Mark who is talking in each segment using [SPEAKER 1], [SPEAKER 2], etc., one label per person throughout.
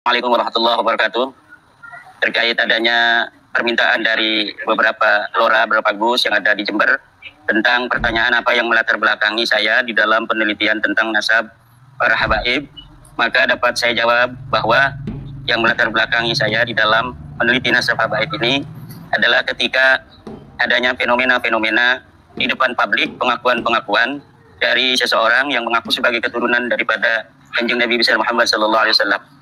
[SPEAKER 1] Assalamualaikum warahmatullahi wabarakatuh. Terkait adanya permintaan dari beberapa lora Gus yang ada di Jember tentang pertanyaan apa yang melatar belakangi saya di dalam penelitian tentang nasab para habaib, maka dapat saya jawab bahwa yang melatar belakangi saya di dalam meneliti nasab habaib ini adalah ketika adanya fenomena-fenomena di depan publik, pengakuan-pengakuan dari seseorang yang mengaku sebagai keturunan daripada Kanjeng Nabi besar Muhammad SAW.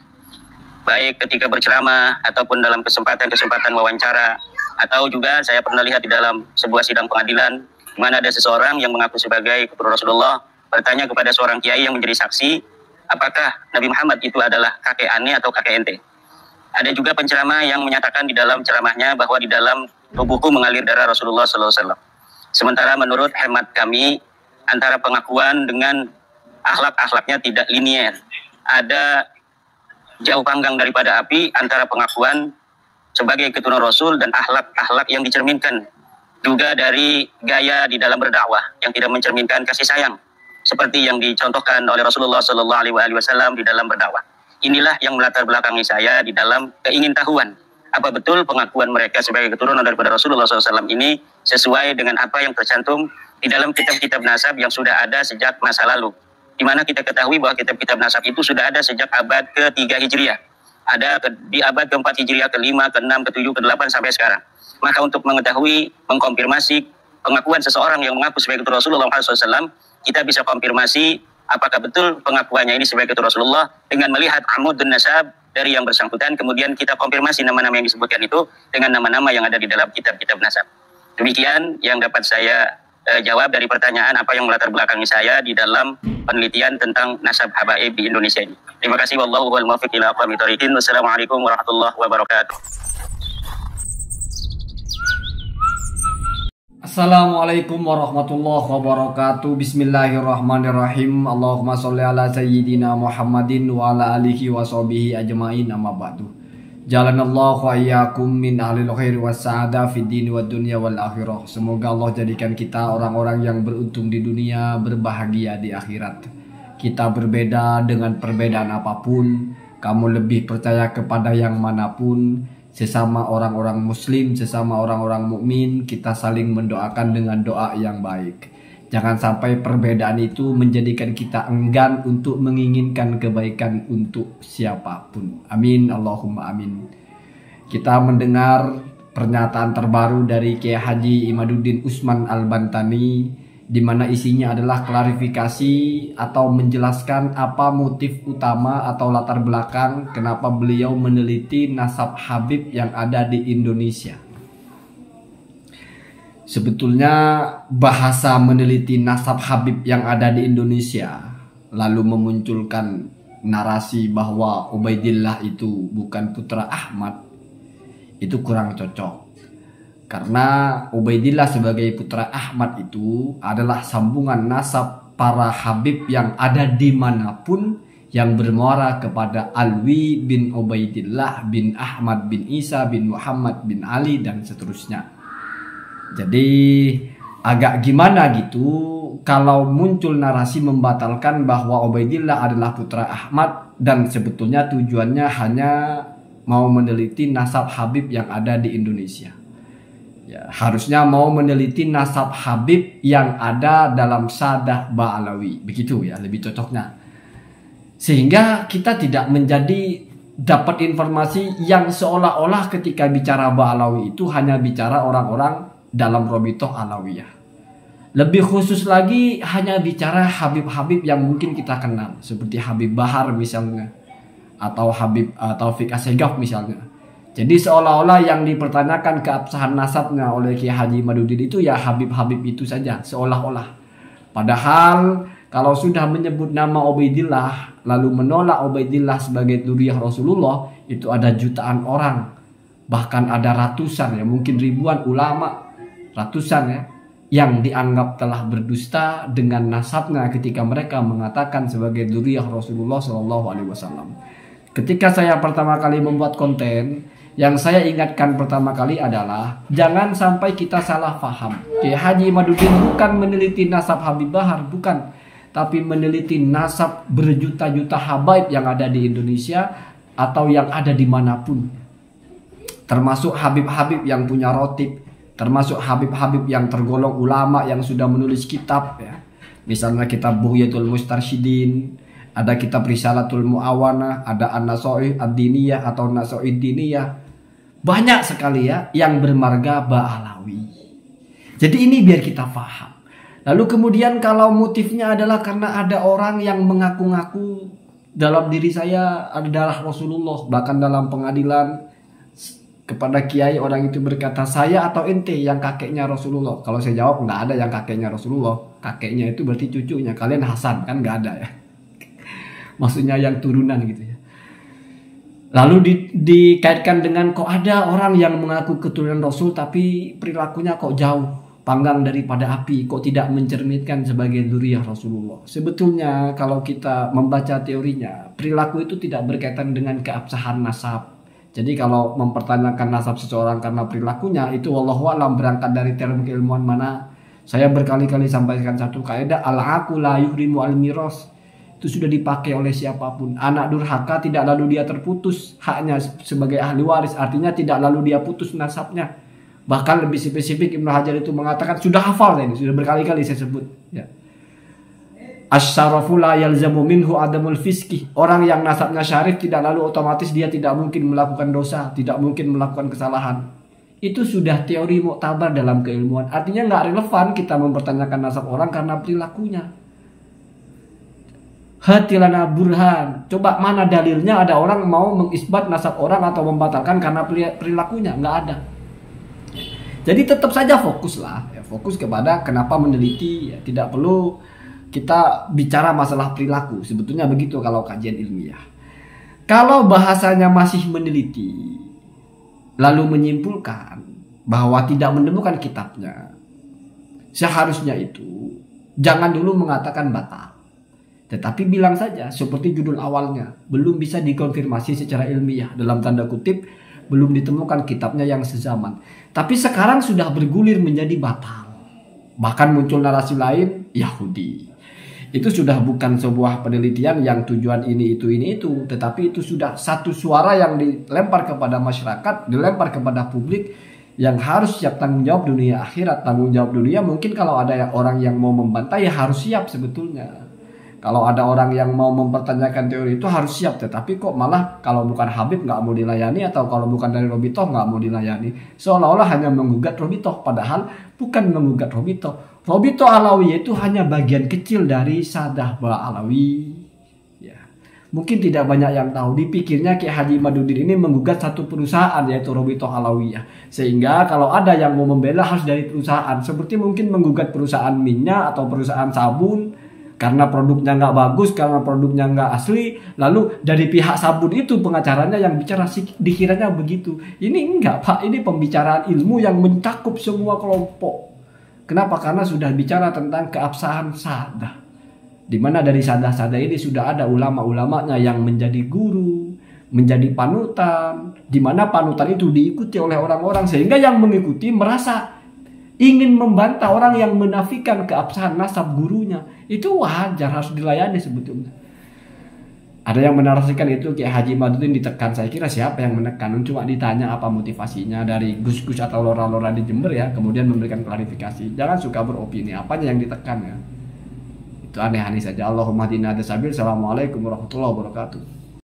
[SPEAKER 1] Baik ketika berceramah ataupun dalam kesempatan-kesempatan wawancara, atau juga saya pernah lihat di dalam sebuah sidang pengadilan di mana ada seseorang yang mengaku sebagai keturunan Rasulullah bertanya kepada seorang kiai yang menjadi saksi, apakah Nabi Muhammad itu adalah kakek ane atau kakek ente. Ada juga penceramah yang menyatakan di dalam ceramahnya bahwa di dalam tubuhku mengalir darah Rasulullah SAW. Sementara menurut hemat kami, antara pengakuan dengan akhlak-akhlaknya tidak linier. Ada jauh panggang daripada api antara pengakuan sebagai keturunan Rasul dan akhlak-akhlak yang dicerminkan juga dari gaya di dalam berdakwah yang tidak mencerminkan kasih sayang seperti yang dicontohkan oleh Rasulullah SAW di dalam berdakwah. Inilah yang melatar belakangi saya di dalam keingintahuan apa betul pengakuan mereka sebagai keturunan daripada Rasulullah SAW ini sesuai dengan apa yang tercantum di dalam kitab-kitab nasab yang sudah ada sejak masa lalu, di mana kita ketahui bahwa kitab-kitab nasab itu sudah ada sejak abad ke-3 Hijriah. Ada di abad ke-4 Hijriah, ke-5, ke-6, ke-7, ke-8 sampai sekarang. Maka untuk mengetahui, mengkonfirmasi pengakuan seseorang yang mengaku sebagai keturunan Rasulullah SAW, kita bisa konfirmasi apakah betul pengakuannya ini sebagai keturunan Rasulullah dengan melihat amud dan nasab dari yang bersangkutan, kemudian kita konfirmasi nama-nama yang disebutkan itu dengan nama-nama yang ada di dalam kitab-kitab nasab. Demikian yang dapat saya jawab dari pertanyaan apa yang melatar belakangi saya di dalam penelitian tentang nasab habaib di Indonesia ini. Terima kasih. Wallahu wal muwaffiq ila aqwamit thoriqin. Wassalamualaikum warahmatullahi wabarakatuh.
[SPEAKER 2] Assalamualaikum warahmatullahi wabarakatuh. Bismillahirrahmanirrahim. Allahumma sholli ala sayyidina Muhammadin wa ala alihi wa sahbihi ajma'in, amma ba'du. Jalanallahu wa iyyakum min ahlil khairi was sa'adah fid dini wad dunya wal akhirah. Semoga Allah jadikan kita orang-orang yang beruntung di dunia, berbahagia di akhirat. Kita berbeda dengan perbedaan apapun. Kamu lebih percaya kepada yang manapun. Sesama orang-orang muslim, sesama orang-orang mukmin, kita saling mendoakan dengan doa yang baik. Jangan sampai perbedaan itu menjadikan kita enggan untuk menginginkan kebaikan untuk siapapun. Amin, Allahumma amin. Kita mendengar pernyataan terbaru dari Kiai Haji Imaduddin Usman Al-Bantani, di mana isinya adalah klarifikasi atau menjelaskan apa motif utama atau latar belakang kenapa beliau meneliti nasab Habib yang ada di Indonesia. Sebetulnya bahasa meneliti nasab Habib yang ada di Indonesia lalu memunculkan narasi bahwa Ubaidillah itu bukan putra Ahmad, itu kurang cocok. Karena Ubaidillah sebagai putra Ahmad itu adalah sambungan nasab para Habib yang ada dimanapun yang bermuara kepada Alwi bin Ubaidillah bin Ahmad bin Isa bin Muhammad bin Ali dan seterusnya. Jadi agak gimana gitu kalau muncul narasi membatalkan bahwa Ubaidillah adalah putra Ahmad dan sebetulnya tujuannya hanya mau meneliti nasab Habib yang ada di Indonesia. Ya, harusnya mau meneliti nasab Habib yang ada dalam Sadah Ba'alawi, begitu ya lebih cocoknya. Sehingga kita tidak menjadi dapat informasi yang seolah-olah ketika bicara Ba'alawi itu hanya bicara orang-orang dalam Robitoh Alawiyah. Lebih khusus lagi hanya bicara Habib-Habib yang mungkin kita kenal, seperti Habib Bahar misalnya, atau Habib Taufik Assegaf misalnya. Jadi seolah-olah yang dipertanyakan keabsahan nasabnya oleh Kiai Haji Imaduddin itu ya Habib-Habib itu saja, seolah-olah. Padahal kalau sudah menyebut nama Ubaidillah lalu menolak Ubaidillah sebagai dzurriyyah Rasulullah, itu ada jutaan orang, bahkan ada ratusan ya, mungkin ribuan ulama, ratusan ya, yang dianggap telah berdusta dengan nasabnya ketika mereka mengatakan sebagai dzurriyyah Rasulullah SAW. Ketika saya pertama kali membuat konten, yang saya ingatkan pertama kali adalah jangan sampai kita salah paham. Kiai Haji Imaduddin bukan meneliti nasab Habib Bahar, bukan, tapi meneliti nasab berjuta-juta habaib yang ada di Indonesia atau yang ada dimanapun, termasuk Habib-Habib yang punya rotib, termasuk Habib-Habib yang tergolong ulama yang sudah menulis kitab ya. Misalnya kitab Bughyatul Mustarsyidin, ada kitab Risalatul Mu'awanah, ada An-Nasaih Ad-Diniyah atau Nasaih Diniyah. Banyak sekali ya yang bermarga Ba'alawi. Jadi ini biar kita paham. Lalu kemudian kalau motifnya adalah karena ada orang yang mengaku-ngaku dalam diri saya adalah Rasulullah, bahkan dalam pengadilan kepada kiai orang itu berkata, saya atau ente yang kakeknya Rasulullah. Kalau saya jawab nggak ada yang kakeknya Rasulullah, kakeknya itu berarti cucunya, kalian Hasan kan, nggak ada ya. Maksudnya yang turunan gitu ya. Lalu dikaitkan dengan kok ada orang yang mengaku keturunan Rasul tapi perilakunya kok jauh panggang daripada api, kok tidak mencerminkan sebagai dzurriyyah Rasulullah. Sebetulnya kalau kita membaca teorinya, perilaku itu tidak berkaitan dengan keabsahan nasab. Jadi kalau mempertanyakan nasab seseorang karena perilakunya, itu wallahu a'lam berangkat dari term keilmuan mana. Saya berkali-kali sampaikan satu kaidah, al-aqu la yuhrimu al-miras. Itu sudah dipakai oleh siapapun. Anak durhaka tidak lalu dia terputus haknya sebagai ahli waris, artinya tidak lalu dia putus nasabnya. Bahkan lebih spesifik Ibnu Hajar itu mengatakan, sudah hafal ini, sudah berkali-kali saya sebut ya. Asy-syarafu la yalzamu minhu adamul fiski. Orang yang nasabnya syarif tidak lalu otomatis dia tidak mungkin melakukan dosa, tidak mungkin melakukan kesalahan. Itu sudah teori muktabar dalam keilmuan. Artinya nggak relevan kita mempertanyakan nasab orang karena perilakunya. Hatilana burhan. Coba mana dalilnya ada orang mau mengisbat nasab orang atau membatalkan karena perilakunya? Nggak ada. Jadi tetap saja fokuslah, ya, fokus kepada kenapa meneliti, ya, tidak perlu kita bicara masalah perilaku. Sebetulnya begitu kalau kajian ilmiah. Kalau bahasanya masih meneliti, lalu menyimpulkan bahwa tidak menemukan kitabnya, seharusnya itu jangan dulu mengatakan batal. Tetapi bilang saja seperti judul awalnya, belum bisa dikonfirmasi secara ilmiah, dalam tanda kutip, belum ditemukan kitabnya yang sezaman. Tapi sekarang sudah bergulir menjadi batal. Bahkan muncul narasi lain, Yahudi. Itu sudah bukan sebuah penelitian yang tujuan ini itu. Tetapi itu sudah satu suara yang dilempar kepada masyarakat, dilempar kepada publik, yang harus siap tanggung jawab dunia akhirat. Tanggung jawab dunia mungkin kalau ada orang yang mau membantah ya harus siap sebetulnya. Kalau ada orang yang mau mempertanyakan teori itu harus siap, tetapi kok malah kalau bukan Habib nggak mau dilayani, atau kalau bukan dari Robitoh nggak mau dilayani. Seolah-olah hanya menggugat Robitoh, padahal bukan menggugat Robitoh. Robitoh Alawi itu hanya bagian kecil dari Sadah Ba'alawi. Ya. Mungkin tidak banyak yang tahu, dipikirnya Kiai Haji Madudin ini menggugat satu perusahaan yaitu Robitoh Alawiyah. Sehingga kalau ada yang mau membela harus dari perusahaan, seperti mungkin menggugat perusahaan minyak atau perusahaan sabun, karena produknya nggak bagus, karena produknya nggak asli, lalu dari pihak sabun itu pengacaranya yang bicara, dikiranya begitu. Ini enggak Pak, ini pembicaraan ilmu yang mencakup semua kelompok. Kenapa? Karena sudah bicara tentang keabsahan sadah, dimana dari sadah-sadah ini sudah ada ulama-ulamanya yang menjadi guru, menjadi panutan, dimana panutan itu diikuti oleh orang-orang, sehingga yang mengikuti merasa ingin membantah orang yang menafikan keabsahan nasab gurunya. Itu wajar, harus dilayani sebetulnya. Ada yang menarasikan itu Kiai Haji Madudin ditekan. Saya kira siapa yang menekan? Cuma ditanya apa motivasinya dari gus-gus atau lora-lora di Jember ya, kemudian memberikan klarifikasi. Jangan suka beropini, apanya yang ditekan ya. Itu aneh-aneh saja. Allahumma hadina hadasabil. Assalamualaikum warahmatullahi wabarakatuh.